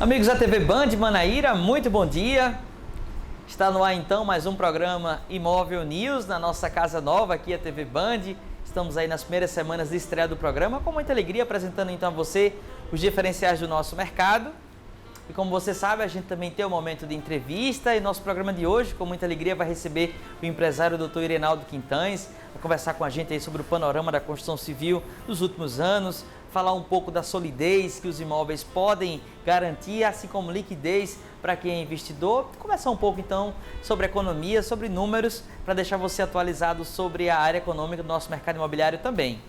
Amigos da TV Band Manaíra, muito bom dia. Está no ar então mais um programa Imóvel News na nossa casa nova aqui, a TV Band. Estamos aí nas primeiras semanas de estreia do programa, com muita alegria apresentando então a você os diferenciais do nosso mercado. E como você sabe, a gente também tem um momento de entrevista e nosso programa de hoje, com muita alegria, vai receber o empresário Dr. Irenaldo Quintães, vai conversar com a gente aí sobre o panorama da construção civil dos últimos anos, falar um pouco da solidez que os imóveis podem garantir, assim como liquidez para quem é investidor, conversar um pouco então sobre economia, sobre números, para deixar você atualizado sobre a área econômica do nosso mercado imobiliário também.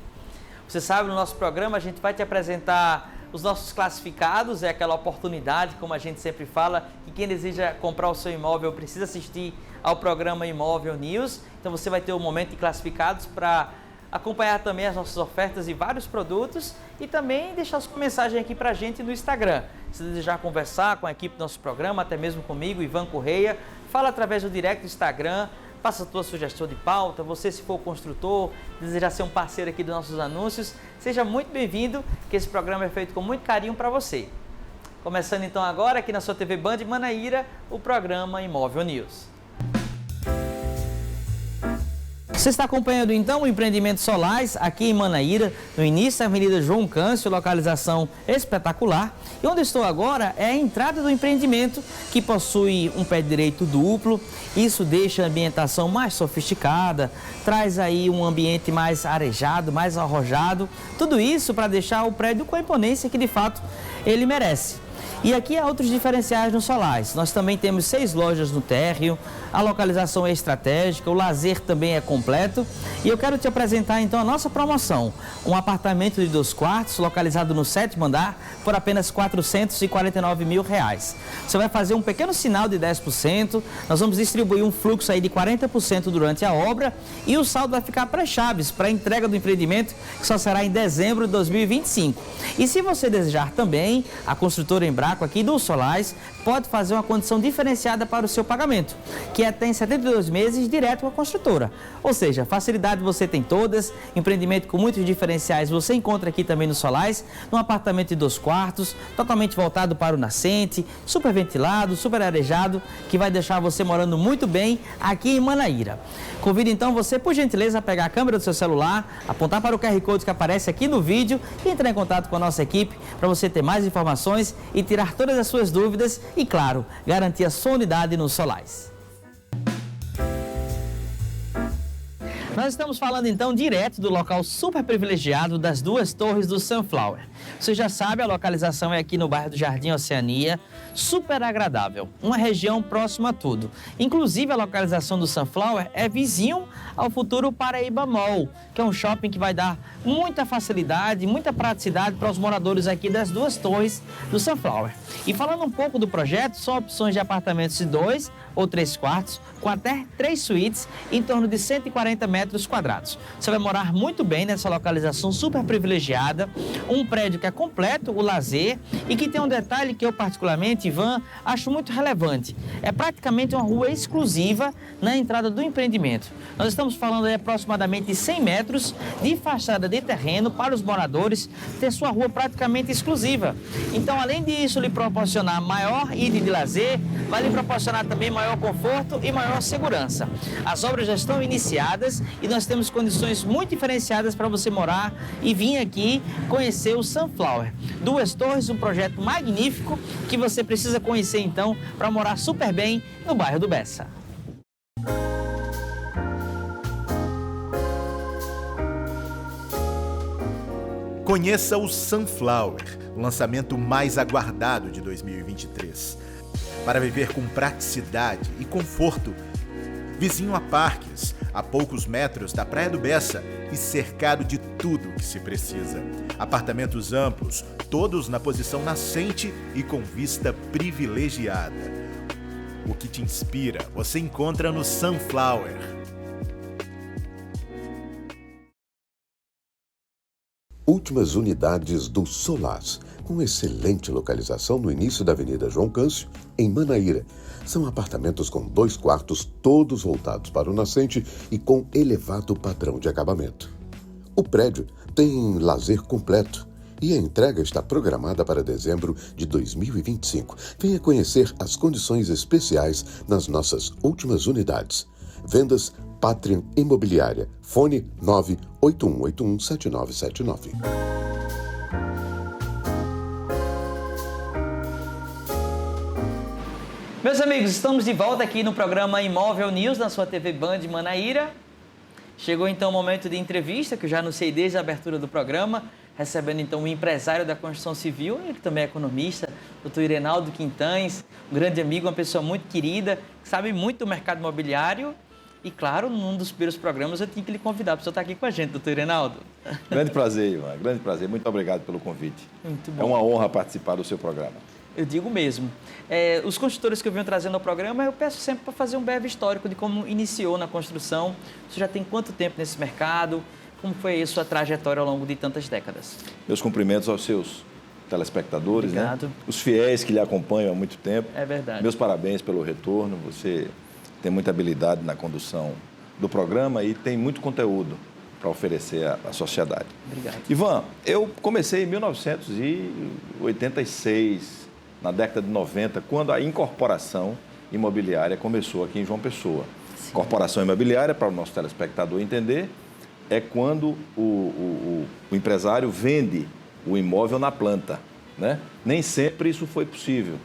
Você sabe, no nosso programa a gente vai te apresentar os nossos classificados, é aquela oportunidade, como a gente sempre fala, que quem deseja comprar o seu imóvel precisa assistir ao programa Imóvel News. Então você vai ter um momento de classificados para acompanhar também as nossas ofertas e vários produtos e também deixar sua mensagem aqui para a gente no Instagram. Se desejar conversar com a equipe do nosso programa, até mesmo comigo, Ivan Correia, fala através do direct do Instagram, faça a tua sugestão de pauta, você se for construtor, desejar ser um parceiro aqui dos nossos anúncios, seja muito bem-vindo, que esse programa é feito com muito carinho para você. Começando então agora aqui na sua TV Band Manaíra, o programa Imóvel News. Você está acompanhando então o empreendimento Solaz aqui em Manaíra, no início da Avenida João Câncio, localização espetacular. E onde estou agora é a entrada do empreendimento, que possui um pé direito duplo. Isso deixa a ambientação mais sofisticada, traz aí um ambiente mais arejado, mais arrojado. Tudo isso para deixar o prédio com a imponência que de fato ele merece. E aqui há outros diferenciais no Solaz. Nós também temos 6 lojas no térreo, a localização é estratégica, o lazer também é completo. E eu quero te apresentar então a nossa promoção. Um apartamento de 2 quartos, localizado no 7º andar, por apenas R$ 449 mil. Você vai fazer um pequeno sinal de 10%, nós vamos distribuir um fluxo aí de 40% durante a obra e o saldo vai ficar pré-chaves para a entrega do empreendimento, que só será em dezembro de 2025. E se você desejar também, a construtora Embraco aqui do Solaz pode fazer uma condição diferenciada para o seu pagamento, que é até em 72 meses direto com a construtora. Ou seja, facilidade você tem todas, empreendimento com muitos diferenciais você encontra aqui também no Solaz, num apartamento de 2 quartos, totalmente voltado para o nascente, super ventilado, super arejado, que vai deixar você morando muito bem aqui em Manaíra. Convido então você, por gentileza, a pegar a câmera do seu celular, apontar para o QR Code que aparece aqui no vídeo e entrar em contato com a nossa equipe para você ter mais informações e tirar todas as suas dúvidas e, claro, garantir a sua unidade no Solaz. Nós estamos falando então direto do local super privilegiado das 2 torres do Sunflower. Você já sabe, a localização é aqui no bairro do Jardim Oceania, super agradável, uma região próxima a tudo. Inclusive a localização do Sunflower é vizinho ao futuro Paraíba Mall, que é um shopping que vai dar muita facilidade, muita praticidade para os moradores aqui das 2 torres do Sunflower. E falando um pouco do projeto, são opções de apartamentos de 2 ou 3 quartos, com até 3 suítes, em torno de 140 metros quadrados. Você vai morar muito bem nessa localização super privilegiada, um prédio que é completo, o lazer, e que tem um detalhe que eu particularmente, Ivan, acho muito relevante. É praticamente uma rua exclusiva na entrada do empreendimento. Nós estamos falando aí aproximadamente de 100 metros de fachada de terreno para os moradores ter sua rua praticamente exclusiva. Então, além disso, lhe proporcionar maior ida de lazer, vai lhe proporcionar também maior conforto e maior segurança. As obras já estão iniciadas e nós temos condições muito diferenciadas para você morar e vir aqui conhecer o Sunflower. 2 torres, um projeto magnífico que você precisa conhecer então para morar super bem no bairro do Bessa. Conheça o Sunflower, o lançamento mais aguardado de 2023. Para viver com praticidade e conforto, vizinho a parques, a poucos metros da Praia do Bessa e cercado de tudo que se precisa. Apartamentos amplos, todos na posição nascente e com vista privilegiada. O que te inspira, você encontra no Sunflower. Últimas unidades do Solaz, com excelente localização no início da Avenida João Câncio, em Manaíra. São apartamentos com 2 quartos, todos voltados para o nascente e com elevado padrão de acabamento. O prédio tem lazer completo e a entrega está programada para dezembro de 2025. Venha conhecer as condições especiais nas nossas últimas unidades. Vendas Pátria Imobiliária. Fone 981817979. Meus amigos, estamos de volta aqui no programa Imóvel News, na sua TV Band Manaíra. Chegou então o momento de entrevista, que eu já anunciei desde a abertura do programa, recebendo então um empresário da construção civil, ele também é economista, o Dr. Irenaldo Quintães, um grande amigo, uma pessoa muito querida, que sabe muito do mercado imobiliário. E claro, num dos primeiros programas eu tinha que lhe convidar para o senhor estar aqui com a gente, doutor Irenaldo. Grande prazer, Ivan, grande prazer. Muito obrigado pelo convite. Muito bom. É uma honra participar do seu programa. Eu digo mesmo. Os construtores que eu venho trazendo ao programa, eu peço sempre para fazer um breve histórico de como iniciou na construção. Você já tem quanto tempo nesse mercado? Como foi a sua trajetória ao longo de tantas décadas? Meus cumprimentos aos seus telespectadores, Obrigado. né? Os fiéis que lhe acompanham há muito tempo. É verdade. Meus parabéns pelo retorno. Você tem muita habilidade na condução do programa e tem muito conteúdo para oferecer à sociedade. Obrigado. Ivan, eu comecei em 1986, na década de 90, quando a incorporação imobiliária começou aqui em João Pessoa. Sim. Incorporação imobiliária, para o nosso telespectador entender, é quando o empresário vende o imóvel na planta, né? Nem sempre isso foi possível,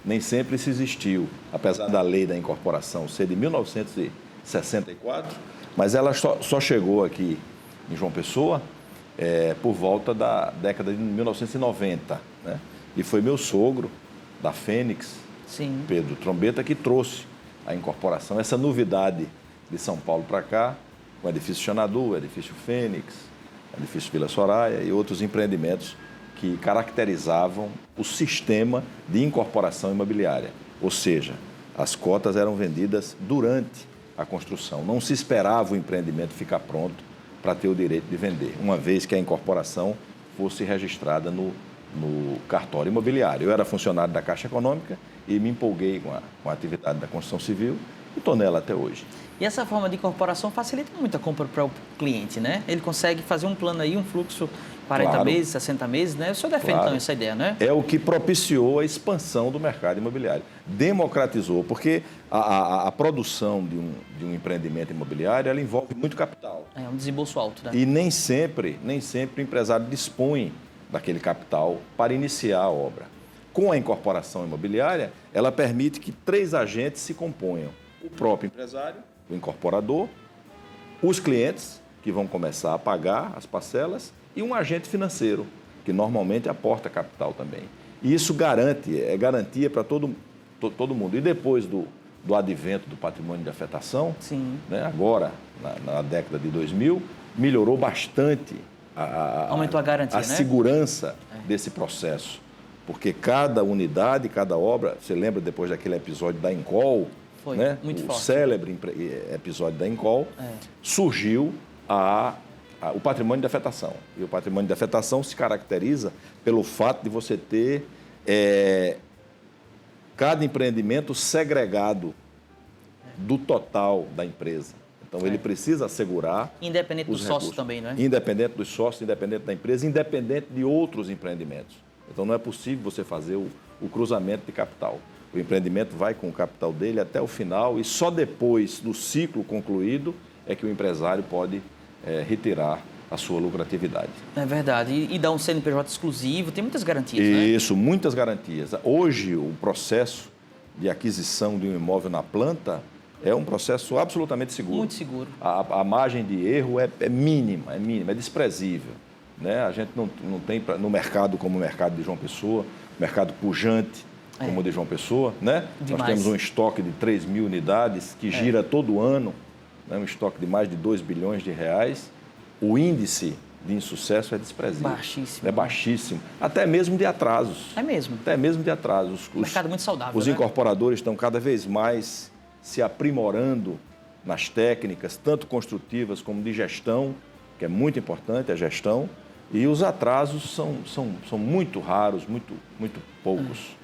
nem sempre isso existiu, apesar da lei da incorporação ser de 1964, mas ela só chegou aqui em João Pessoa por volta da década de 1990, né? E foi meu sogro, da Fênix, Sim. Pedro Trombeta, que trouxe a incorporação, essa novidade de São Paulo para cá, com o edifício Xanadu, o edifício Fênix, o edifício Vila Soraya e outros empreendimentos que caracterizavam o sistema de incorporação imobiliária. Ou seja, as cotas eram vendidas durante a construção. Não se esperava o empreendimento ficar pronto para ter o direito de vender, uma vez que a incorporação fosse registrada no cartório imobiliário. Eu era funcionário da Caixa Econômica e me empolguei com a atividade da construção civil e estou nela até hoje. E essa forma de incorporação facilita muito a compra para o cliente, né? Ele consegue fazer um plano aí, um fluxo 40 Claro. meses, 60 meses, né? O senhor defende Claro. então essa ideia, né? É o que propiciou a expansão do mercado imobiliário. Democratizou, porque a produção de um empreendimento imobiliário, ela envolve muito capital. É um desembolso alto, né? E nem sempre o empresário dispõe daquele capital para iniciar a obra. Com a incorporação imobiliária, ela permite que 3 agentes se componham. O próprio empresário, o incorporador, os clientes, que vão começar a pagar as parcelas, e um agente financeiro, que normalmente aporta capital também. E isso é garantia para todo mundo. E depois do advento do patrimônio de afetação, Sim. né, agora, na década de 2000, melhorou bastante Aumentou a garantia, né? segurança desse processo. Porque cada unidade, cada obra, você lembra depois daquele episódio da Encol, Foi, né? muito o forte. célebre episódio da Encol, surgiu o patrimônio de afetação. E o patrimônio de afetação se caracteriza pelo fato de você ter cada empreendimento segregado do total da empresa. Então, ele precisa assegurar Independente do os sócio recursos. também, não é? Independente dos sócios, independente da empresa, independente de outros empreendimentos. Então, não é possível você fazer o cruzamento de capital. O empreendimento vai com o capital dele até o final e só depois do ciclo concluído é que o empresário pode retirar a sua lucratividade. É verdade. E dá um CNPJ exclusivo, tem muitas garantias, né? Isso, muitas garantias. Hoje, o processo de aquisição de um imóvel na planta é um processo absolutamente seguro. Muito seguro. A margem de erro é mínima, é desprezível. Né? A gente não tem, no mercado como o mercado de João Pessoa, mercado pujante como o de João Pessoa, né? Nós temos um estoque de 3 mil unidades que gira todo ano, né? Um estoque de mais de 2 bilhões de reais. O índice de insucesso é desprezível. Baixíssimo. É baixíssimo. Até mesmo de atrasos. É mesmo. Até mesmo de atrasos. Mercado muito saudável, Os né? incorporadores estão cada vez mais se aprimorando nas técnicas, tanto construtivas como de gestão, que é muito importante a gestão, e os atrasos são muito raros, muito poucos.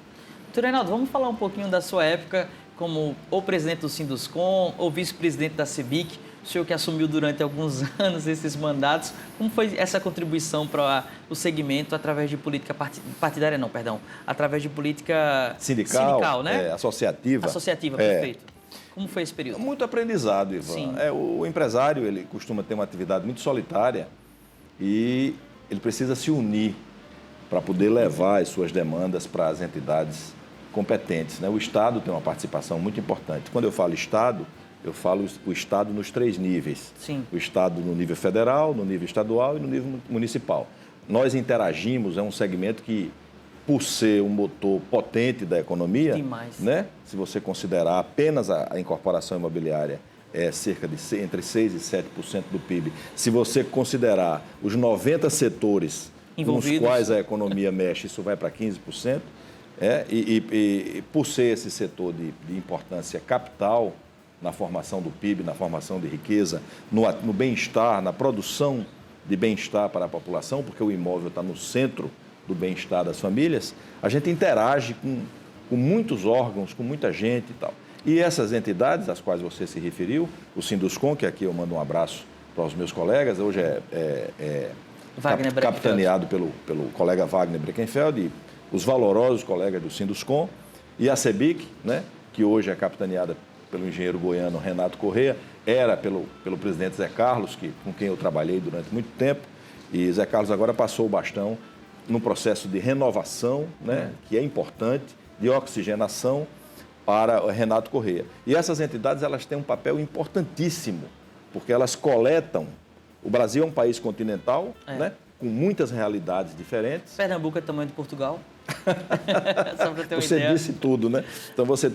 Doutor Reinaldo, vamos falar um pouquinho da sua época como ou presidente do Sinduscom ou vice-presidente da CEBIC. O o senhor que assumiu durante alguns anos esses mandatos, como foi essa contribuição para o segmento através de política partidária, não, perdão, através de política sindical, né? Associativa. Associativa, perfeito. Como foi esse período? Muito aprendizado, Ivan. Sim. O empresário, ele costuma ter uma atividade muito solitária e ele precisa se unir para poder levar as suas demandas para as entidades competentes, né? O Estado tem uma participação muito importante. Quando eu falo Estado, eu falo o Estado nos 3 níveis. Sim. O Estado no nível federal, no nível estadual e no nível municipal. Nós interagimos, é um segmento que, por ser um motor potente da economia, demais, né? Se você considerar apenas a incorporação imobiliária, é cerca de entre 6% e 7% do PIB. Se você considerar os 90 setores nos quais a economia mexe, isso vai para 15%. E por ser esse setor de importância capital na formação do PIB, na formação de riqueza, no bem-estar, na produção de bem-estar para a população, porque o imóvel está no centro do bem-estar das famílias, a gente interage com muitos órgãos, com muita gente e tal. E essas entidades às quais você se referiu, o Sinduscom, que aqui eu mando um abraço para os meus colegas, hoje capitaneado pelo colega Wagner Breckenfeld, e os valorosos colegas do Sinduscom, e a CEBIC, né, que hoje é capitaneada pelo engenheiro goiano Renato Corrêa, era pelo presidente Zé Carlos, com quem eu trabalhei durante muito tempo, e Zé Carlos agora passou o bastão num processo de renovação, né, que é importante, de oxigenação para o Renato Corrêa. E essas entidades, elas têm um papel importantíssimo, porque elas coletam. O Brasil é um país continental, né, com muitas realidades diferentes. Pernambuco é do tamanho de Portugal. Só para ter uma você ideia. Disse tudo, né? Então você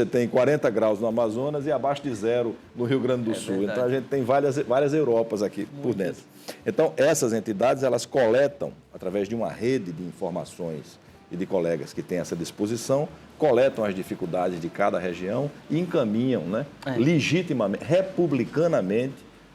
tem 40 graus no Amazonas e abaixo de 0 no Rio Grande do Sul. Verdade. Então a gente tem várias Europas aqui por dentro. Então essas entidades, elas coletam, através de uma rede de informações e de colegas que têm essa disposição, coletam as dificuldades de cada região e encaminham, né, legitimamente, republicanamente,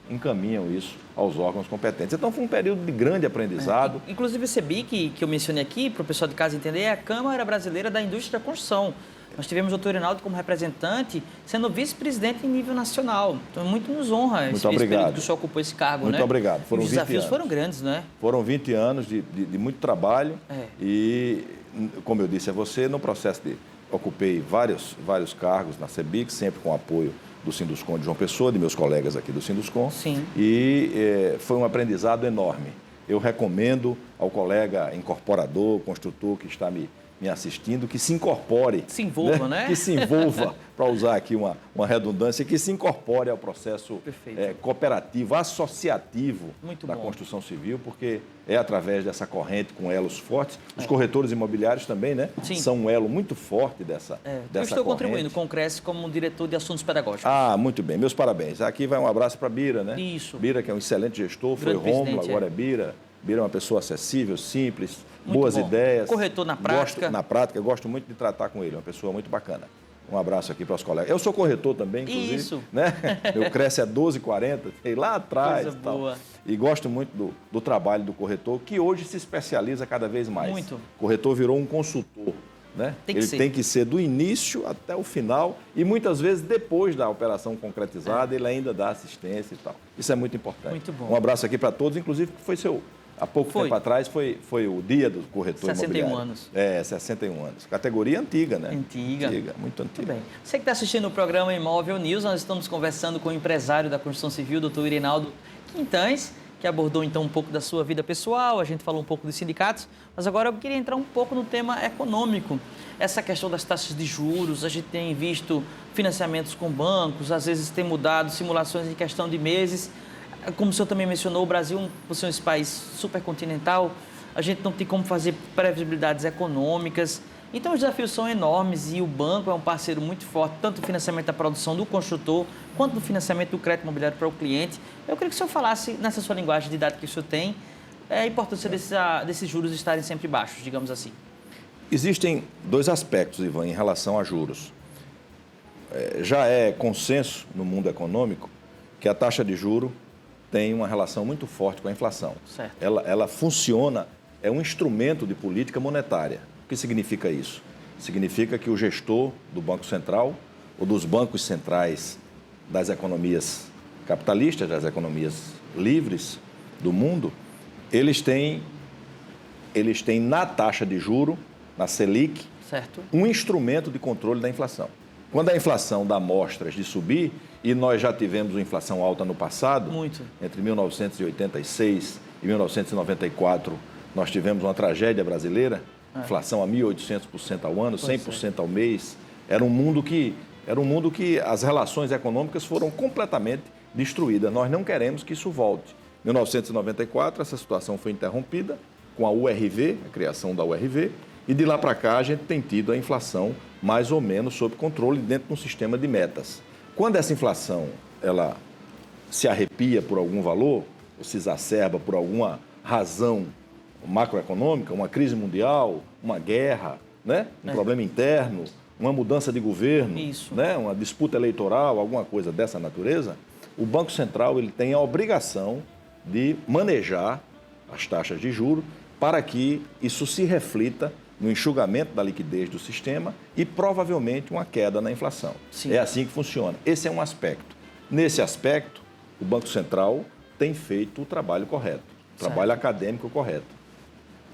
encaminham isso aos órgãos competentes. Então, foi um período de grande aprendizado. Inclusive, o CEBIC, que eu mencionei aqui, para o pessoal de casa entender, é a Câmara Brasileira da Indústria da Construção. Nós tivemos o Dr. Reinaldo como representante, sendo vice-presidente em nível nacional. Então, muito nos honra esse período que o senhor ocupou esse cargo, Muito obrigado. Os desafios foram grandes, não é? Foram 20 anos de muito trabalho e, como eu disse a você, no processo ocupei vários cargos na CEBIC, sempre com apoio do Sinduscom de João Pessoa, de meus colegas aqui do Sinduscom. Sim. E foi um aprendizado enorme. Eu recomendo ao colega incorporador, construtor que está me assistindo, que se incorpore. Se envolva, né? Que se envolva, para usar aqui uma redundância, que se incorpore ao processo cooperativo, associativo da construção civil, porque é através dessa corrente com elos fortes. Os corretores imobiliários também, né? Sim. São um elo muito forte dessa Eu estou contribuindo com o CRES como diretor de assuntos pedagógicos. Ah, muito bem. Meus parabéns. Aqui vai um abraço para Bira, né? Isso. Bira, que é um excelente gestor, foi Rômulo, agora é Bira. Bira é uma pessoa acessível, simples, muito boas bom. ideias. Corretor na prática. Gosto muito de tratar com ele, uma pessoa muito bacana. Um abraço aqui para os colegas. Eu sou corretor também, inclusive. Isso. Né? Meu Cresce é 12,40, sei lá atrás. Coisa e tal. boa. E gosto muito do trabalho do corretor, que hoje se especializa cada vez mais. Muito. O corretor virou um consultor. Né? Ele tem que ser do início até o final e muitas vezes depois da operação concretizada ele ainda dá assistência e tal. Isso é muito importante. Muito bom. Um abraço aqui para todos, inclusive que foi há pouco tempo atrás foi o dia do corretor 61 imobiliário. 61 anos. 61 anos. Categoria antiga, né? Antiga, muito antiga. Muito bem. Você que está assistindo o programa Imóvel News, nós estamos conversando com o empresário da construção civil, doutor Reinaldo Quintães, que abordou então um pouco da sua vida pessoal, a gente falou um pouco dos sindicatos, mas agora eu queria entrar um pouco no tema econômico. Essa questão das taxas de juros, a gente tem visto financiamentos com bancos, às vezes tem mudado simulações em questão de meses. Como o senhor também mencionou, o Brasil, por ser um país supercontinental, a gente não tem como fazer previsibilidades econômicas. Então, os desafios são enormes e o banco é um parceiro muito forte, tanto no financiamento da produção do construtor, quanto no financiamento do crédito imobiliário para o cliente. Eu queria que o senhor falasse, nessa sua linguagem didática que o senhor tem, a importância desses juros estarem sempre baixos, digamos assim. Existem dois aspectos, Ivan, em relação a juros. Já é consenso no mundo econômico que a taxa de juro tem uma relação muito forte com a inflação. Certo. Ela funciona, é um instrumento de política monetária. O que significa isso? Significa que o gestor do Banco Central ou dos bancos centrais das economias capitalistas, das economias livres do mundo, eles têm na taxa de juro, na Selic, certo, um instrumento de controle da inflação. Quando a inflação dá mostras de subir, e nós já tivemos uma inflação alta no passado, muito, entre 1986 e 1994, nós tivemos uma tragédia brasileira, inflação a 1.800% ao ano, 100% ao mês. Era um mundo que as relações econômicas foram completamente destruídas. Nós não queremos que isso volte. Em 1994, essa situação foi interrompida com a URV, a criação da URV, e de lá para cá a gente tem tido a inflação mais ou menos sob controle dentro de um sistema de metas. Quando essa inflação ela se arrepia por algum valor, ou se exacerba por alguma razão macroeconômica, uma crise mundial, uma guerra, né? Um problema interno, uma mudança de governo, né? Uma disputa eleitoral, alguma coisa dessa natureza, o Banco Central ele tem a obrigação de manejar as taxas de juros para que isso se reflita no enxugamento da liquidez do sistema e provavelmente uma queda na inflação. Sim. É assim que funciona. Esse é um aspecto. Nesse aspecto, o Banco Central tem feito o trabalho correto, o trabalho acadêmico correto.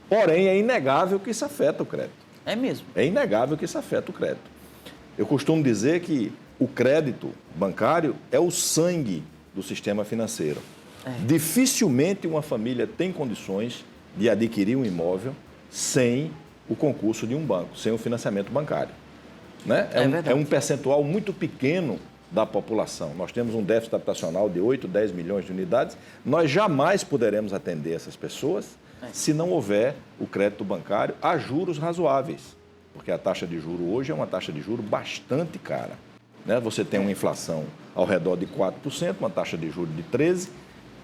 Porém, é inegável que isso afeta o crédito. É mesmo? É inegável que isso afeta o crédito. Eu costumo dizer que o crédito bancário é o sangue do sistema financeiro. Dificilmente uma família tem condições de adquirir um imóvel sem o concurso de um banco, sem o financiamento bancário. Né? É um percentual muito pequeno da população. Nós temos um déficit habitacional de 8, 10 milhões de unidades. Nós jamais poderemos atender essas pessoas se não houver o crédito bancário a juros razoáveis. Porque a taxa de juros hoje é uma taxa de juros bastante cara. Né? Você tem uma inflação ao redor de 4%, uma taxa de juros de 13%,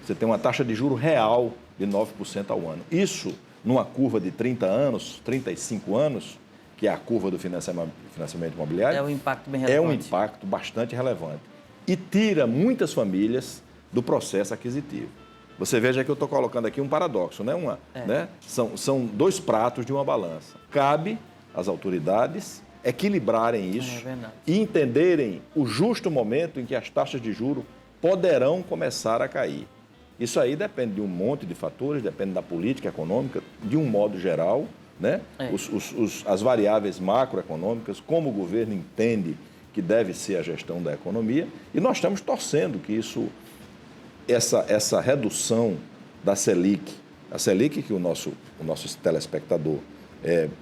você tem uma taxa de juros real de 9% ao ano. Isso, numa curva de 30 anos, 35 anos, que é a curva do financiamento imobiliário, é um impacto bem relevante. É um impacto bastante relevante. E tira muitas famílias do processo aquisitivo. Você veja que eu estou colocando aqui um paradoxo, né? São dois pratos de uma balança. Cabe às autoridades equilibrarem isso e entenderem o justo momento em que as taxas de juros poderão começar a cair. Isso aí depende de um monte de fatores, depende da política econômica, de um modo geral, né? As variáveis macroeconômicas, como o governo entende que deve ser a gestão da economia, e nós estamos torcendo que essa redução da Selic, a Selic que o nosso telespectador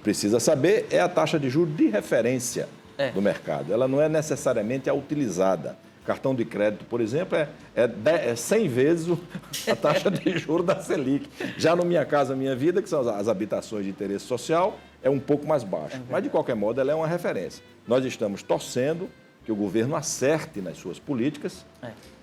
precisa saber, é a taxa de juros de referência do mercado. Ela não é necessariamente a utilizada. Cartão de crédito, por exemplo, é 100 vezes a taxa de juros da Selic. Já no Minha Casa Minha Vida, que são as habitações de interesse social, é um pouco mais baixo. Mas, de qualquer modo, ela é uma referência. Nós estamos torcendo que o governo acerte nas suas políticas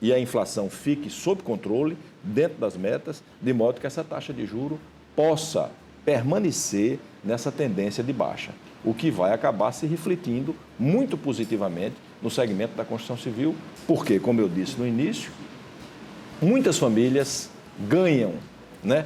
e a inflação fique sob controle, dentro das metas, de modo que essa taxa de juros possa permanecer nessa tendência de baixa, o que vai acabar se refletindo muito positivamente no segmento da construção civil, porque, como eu disse no início, muitas famílias ganham, né?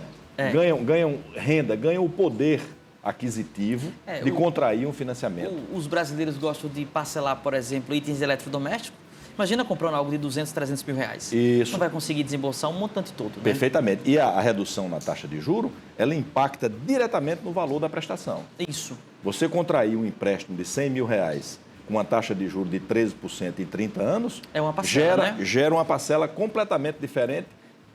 Ganham renda, ganham o poder aquisitivo de contrair um financiamento. Os brasileiros gostam de parcelar, por exemplo, itens eletrodomésticos. Imagina comprando algo de 200, 300 mil reais. Isso. Não vai conseguir desembolsar um montante todo, né? Perfeitamente. E a redução na taxa de juros, ela impacta diretamente no valor da prestação. Isso. Você contrair um empréstimo de 100 mil reais com uma taxa de juros de 13% em 30 anos, é uma parcela, gera uma parcela completamente diferente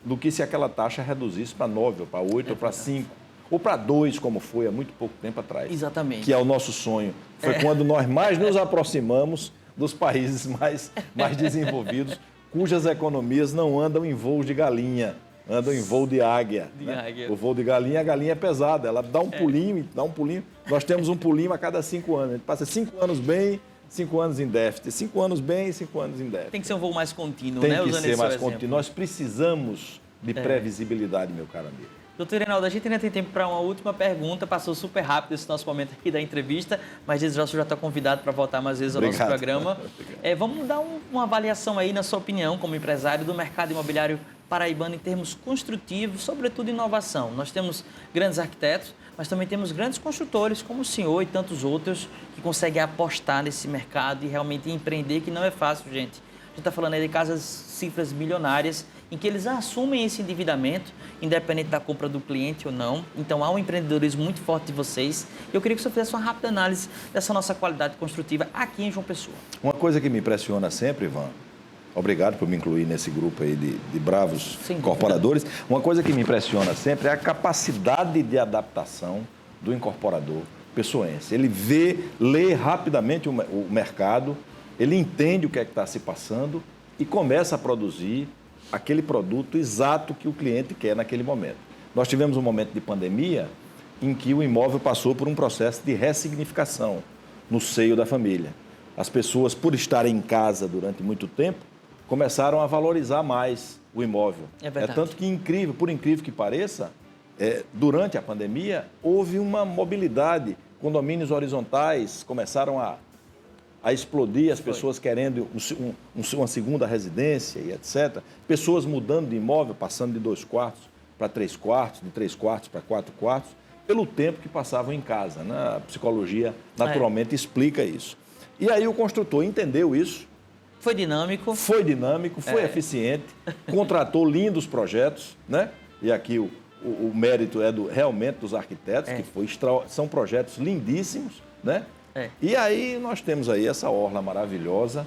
do que se aquela taxa reduzisse para 9, ou para 8, ou para 5, ou para 2, como foi há muito pouco tempo atrás. Exatamente. Que é o nosso sonho. Foi quando nós mais nos aproximamos dos países mais desenvolvidos, cujas economias não andam em voos de galinha, andam em voo de águia. O voo de galinha, a galinha é pesada, ela dá um pulinho, Nós temos um pulinho a cada 5 anos. A gente passa 5 anos bem, 5 anos em déficit. 5 anos bem, 5 anos em déficit. Tem que ser um voo mais contínuo, né? Tem que ser mais contínuo. Nós precisamos de previsibilidade, meu caro amigo. Doutor Reinaldo, a gente ainda tem tempo para uma última pergunta. Passou super rápido esse nosso momento aqui da entrevista, mas desde já o senhor já está convidado para voltar mais vezes ao nosso programa. Vamos dar uma avaliação aí, na sua opinião, como empresário, do mercado imobiliário paraibano em termos construtivos, sobretudo inovação. Nós temos grandes arquitetos, mas também temos grandes construtores, como o senhor e tantos outros, que conseguem apostar nesse mercado e realmente empreender, que não é fácil, gente. A gente está falando aí de casas, cifras milionárias, em que eles assumem esse endividamento, independente da compra do cliente ou não. Então, há um empreendedorismo muito forte de vocês. Eu queria que você fizesse uma rápida análise dessa nossa qualidade construtiva aqui em João Pessoa. Uma coisa que me impressiona sempre, Ivan, obrigado por me incluir nesse grupo aí de bravos incorporadores. Uma coisa que me impressiona sempre é a capacidade de adaptação do incorporador pessoense. Ele lê rapidamente o mercado, ele entende o que é que está se passando e começa a produzir aquele produto exato que o cliente quer naquele momento. Nós tivemos um momento de pandemia em que o imóvel passou por um processo de ressignificação no seio da família. As pessoas, por estarem em casa durante muito tempo, começaram a valorizar mais o imóvel. É verdade. Tanto que, por incrível que pareça, durante a pandemia, houve uma mobilidade. Condomínios horizontais começaram a explodir, as pessoas querendo uma segunda residência e etc. Pessoas mudando de imóvel, passando de 2 quartos para 3 quartos, de 3 quartos para 4 quartos, pelo tempo que passavam em casa, né? A psicologia naturalmente explica isso. E aí o construtor entendeu isso. Foi dinâmico. Foi eficiente, contratou lindos projetos, né? E aqui o mérito é realmente dos arquitetos, que são projetos lindíssimos, né? E aí nós temos aí essa orla maravilhosa,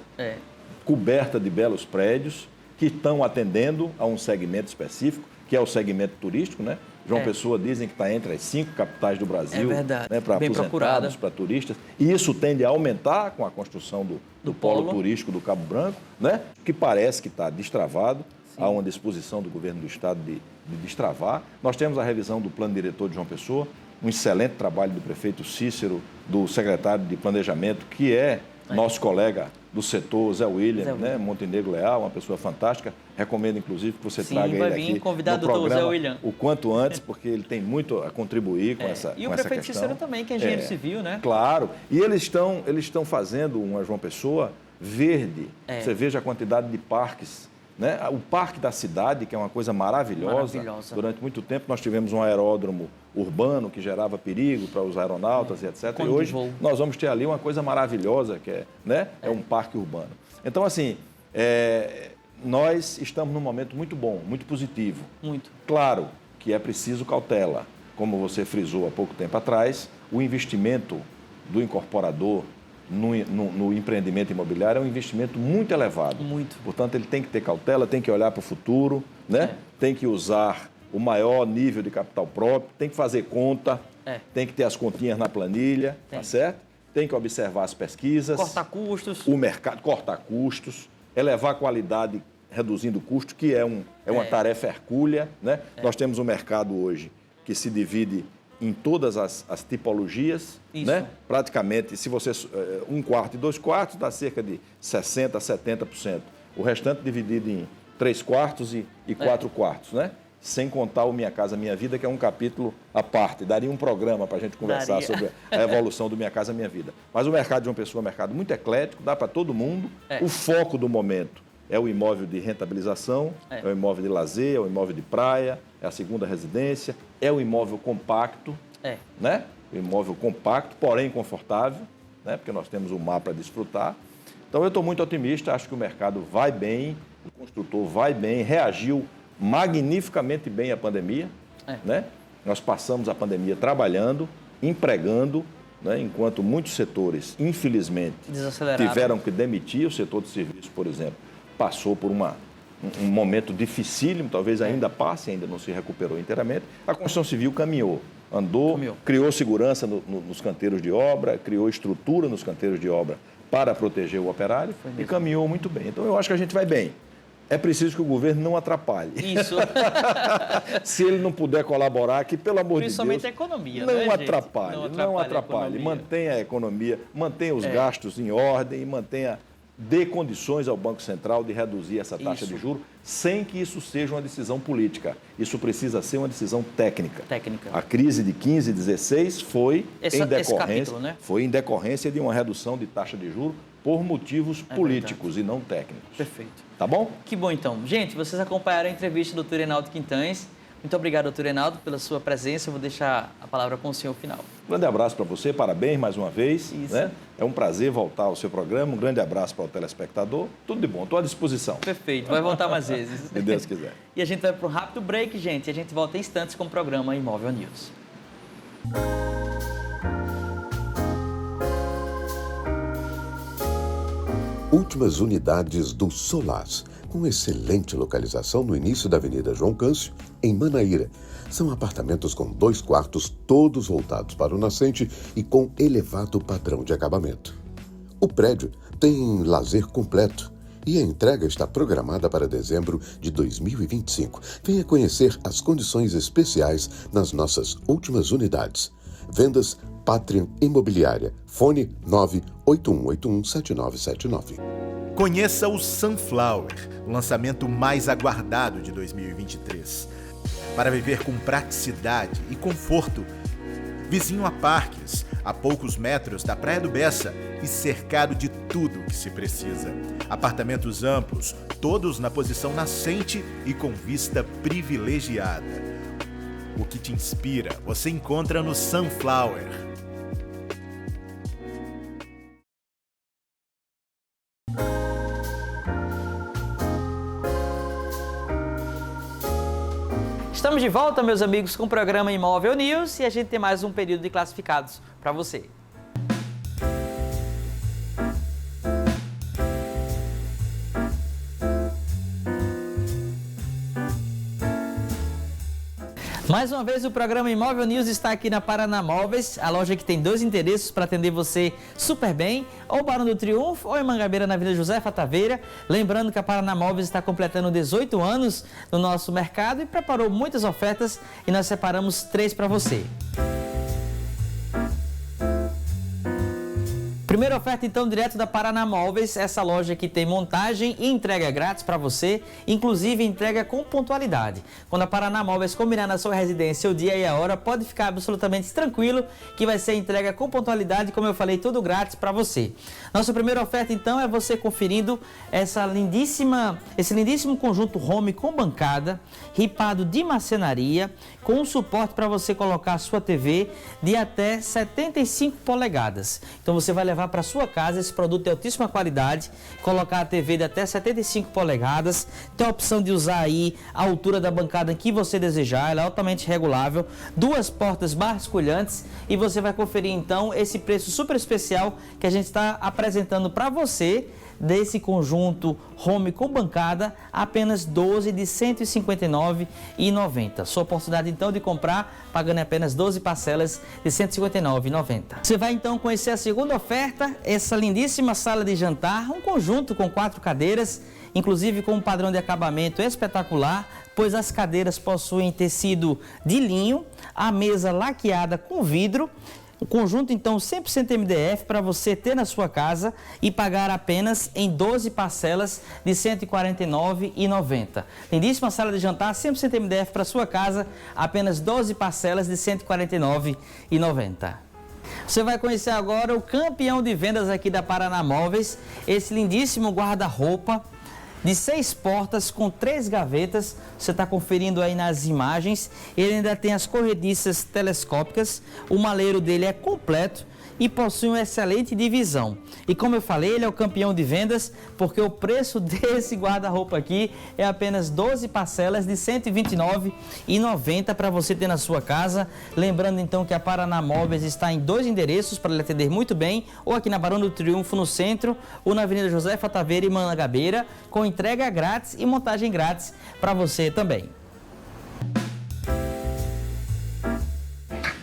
coberta de belos prédios, que estão atendendo a um segmento específico, que é o segmento turístico, né? João Pessoa dizem que está entre as 5 capitais do Brasil, né, para aposentados, para turistas. E isso tende a aumentar com a construção do polo turístico do Cabo Branco, né? Que parece que está destravado. Há uma disposição do governo do estado de destravar. Nós temos a revisão do plano diretor de João Pessoa, um excelente trabalho do prefeito Cícero, do secretário de Planejamento, que é nosso colega do setor, Zé William, né? Montenegro Leal, uma pessoa fantástica. Recomendo, inclusive, que você traga ele aqui convidado no programa Zé William o quanto antes, porque ele tem muito a contribuir com essa questão. E o prefeito Cícero também, que é engenheiro civil, né? Claro. E eles estão fazendo uma João Pessoa verde. Você veja a quantidade de parques, né? O Parque da Cidade, que é uma coisa maravilhosa. Durante muito tempo nós tivemos um aeródromo urbano que gerava perigo para os aeronautas e etc. E hoje nós vamos ter ali uma coisa maravilhosa, que é um parque urbano. Então, assim, nós estamos num momento muito bom, muito positivo. Muito. Claro que é preciso cautela. Como você frisou há pouco tempo atrás, o investimento do incorporador no empreendimento imobiliário é um investimento muito elevado. Muito. Portanto, ele tem que ter cautela, tem que olhar para o futuro, né? Tem que usar o maior nível de capital próprio, tem que fazer conta, tem que ter as continhas na planilha, tá certo? Tem que observar as pesquisas. Cortar custos. O mercado, cortar custos, elevar a qualidade reduzindo o custo, que é uma tarefa hercúlea, né? Nós temos um mercado hoje que se divide em todas as tipologias, né? Praticamente, se você 1 quarto e 2 quartos, dá cerca de 60% a 70%. O restante dividido em 3 quartos e 4 quartos, né? Sem contar o Minha Casa Minha Vida, que é um capítulo à parte. Daria um programa para a gente conversar sobre a evolução do Minha Casa Minha Vida. Mas o mercado de João Pessoa é um mercado muito eclético, dá para todo mundo. O foco do momento é o imóvel de rentabilização, é o imóvel de lazer, é o imóvel de praia, é a segunda residência, é o imóvel compacto, né? O imóvel compacto, porém confortável, né? Porque nós temos um mar para desfrutar. Então, eu estou muito otimista, acho que o mercado vai bem, o construtor vai bem, reagiu magnificamente bem à pandemia, né? Nós passamos a pandemia trabalhando, empregando, né? Enquanto muitos setores, infelizmente, tiveram que demitir. O setor de serviços, por exemplo, passou por um momento dificílimo, talvez ainda passe, ainda não se recuperou inteiramente. A construção civil caminhou, criou segurança nos canteiros de obra, criou estrutura nos canteiros de obra para proteger o operário e caminhou muito bem. Então, eu acho que a gente vai bem. É preciso que o governo não atrapalhe. Isso. Se ele não puder colaborar, que, pelo amor de Deus... Principalmente a economia, não atrapalhe, não atrapalhe. Mantenha a economia, mantenha os gastos em ordem e dê condições ao Banco Central de reduzir essa taxa de juros, sem que isso seja uma decisão política. Isso precisa ser uma decisão técnica. A crise de 15 e 16 foi em decorrência de uma redução de taxa de juros por motivos políticos e não técnicos. Perfeito. Tá bom? Que bom, então. Gente, vocês acompanharam a entrevista do Dr. Reinaldo Quintães, Muito obrigado, doutor Reinaldo, pela sua presença. Eu vou deixar a palavra com o senhor final. Um grande abraço para você, parabéns mais uma vez. Isso. Né? É um prazer voltar ao seu programa. Um grande abraço para o telespectador. Tudo de bom, estou à disposição. Perfeito, vai voltar mais vezes. Se Deus quiser. E a gente vai para um rápido break, gente. E a gente volta em instantes com o programa Imóvel News. Últimas unidades do Solas, com excelente localização no início da Avenida João Câncio, em Manaíra. São apartamentos com 2 quartos, todos voltados para o nascente e com elevado padrão de acabamento. O prédio tem lazer completo e a entrega está programada para dezembro de 2025. Venha conhecer as condições especiais nas nossas últimas unidades. Vendas Pátria Imobiliária. Fone 981817979. Conheça o Sunflower, o lançamento mais aguardado de 2023. Para viver com praticidade e conforto, vizinho a parques, a poucos metros da Praia do Bessa e cercado de tudo que se precisa. Apartamentos amplos, todos na posição nascente e com vista privilegiada. O que te inspira, você encontra no Sunflower. Estamos de volta, meus amigos, com o programa Imóvel News e a gente tem mais um período de classificados para você. Mais uma vez o programa Imóvel News está aqui na Paraná Móveis, a loja que tem 2 endereços para atender você super bem, ou Barão do Triunfo ou em Mangabeira na Avenida Josefa Taveira. Lembrando que a Paraná Móveis está completando 18 anos no nosso mercado e preparou muitas ofertas e nós separamos 3 para você. Primeira oferta, então, direto da Paraná Móveis, essa loja que tem montagem e entrega grátis para você, inclusive entrega com pontualidade. Quando a Paraná Móveis combinar na sua residência o dia e a hora, pode ficar absolutamente tranquilo que vai ser entrega com pontualidade, como eu falei, tudo grátis para você. Nossa primeira oferta, então, é você conferindo esse lindíssimo conjunto home com bancada, ripado de marcenaria, com um suporte para você colocar a sua TV de até 75 polegadas. Então você vai levar para sua casa esse produto de altíssima qualidade, colocar a TV de até 75 polegadas, tem a opção de usar aí a altura da bancada que você desejar, ela é altamente regulável, 2 portas basculhantes e você vai conferir então esse preço super especial que a gente está apresentando para você desse conjunto home com bancada, apenas 12 de R$ 159,90. Sua oportunidade então de comprar pagando apenas 12 parcelas de R$ 159,90. Você vai então conhecer a segunda oferta, essa lindíssima sala de jantar, um conjunto com 4 cadeiras, inclusive com um padrão de acabamento espetacular, pois as cadeiras possuem tecido de linho, a mesa laqueada com vidro. O conjunto, então, 100% MDF para você ter na sua casa e pagar apenas em 12 parcelas de R$ 149,90. Lindíssima sala de jantar, 100% MDF para sua casa, apenas 12 parcelas de R$ 149,90. Você vai conhecer agora o campeão de vendas aqui da Paraná Móveis, esse lindíssimo guarda-roupa de 6 portas com 3 gavetas, você está conferindo aí nas imagens. Ele ainda tem as corrediças telescópicas, o maleiro dele é completo e possui uma excelente divisão. E como eu falei, ele é o campeão de vendas porque o preço desse guarda-roupa aqui é apenas 12 parcelas de R$ 129,90 para você ter na sua casa. Lembrando então que a Paraná Móveis está em 2 endereços para lhe atender muito bem, ou aqui na Barão do Triunfo no centro, ou na Avenida Josefa Taveira e Mangabeira, com entrega grátis e montagem grátis para você também.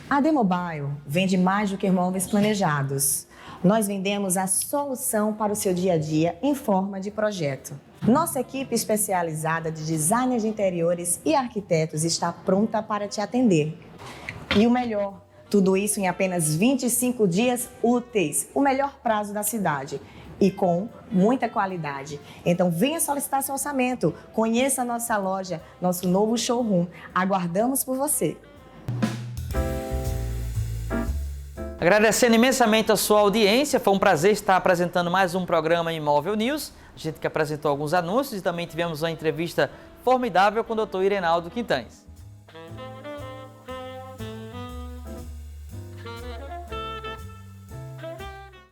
A Demobile vende mais do que móveis planejados. Nós vendemos a solução para o seu dia a dia em forma de projeto. Nossa equipe especializada de designers de interiores e arquitetos está pronta para te atender. E o melhor, tudo isso em apenas 25 dias úteis, o melhor prazo da cidade. E com muita qualidade. Então venha solicitar seu orçamento, conheça a nossa loja, nosso novo showroom. Aguardamos por você. Agradecendo imensamente a sua audiência, foi um prazer estar apresentando mais um programa Imóvel News. A gente que apresentou alguns anúncios e também tivemos uma entrevista formidável com o Dr. Reinaldo Quintães.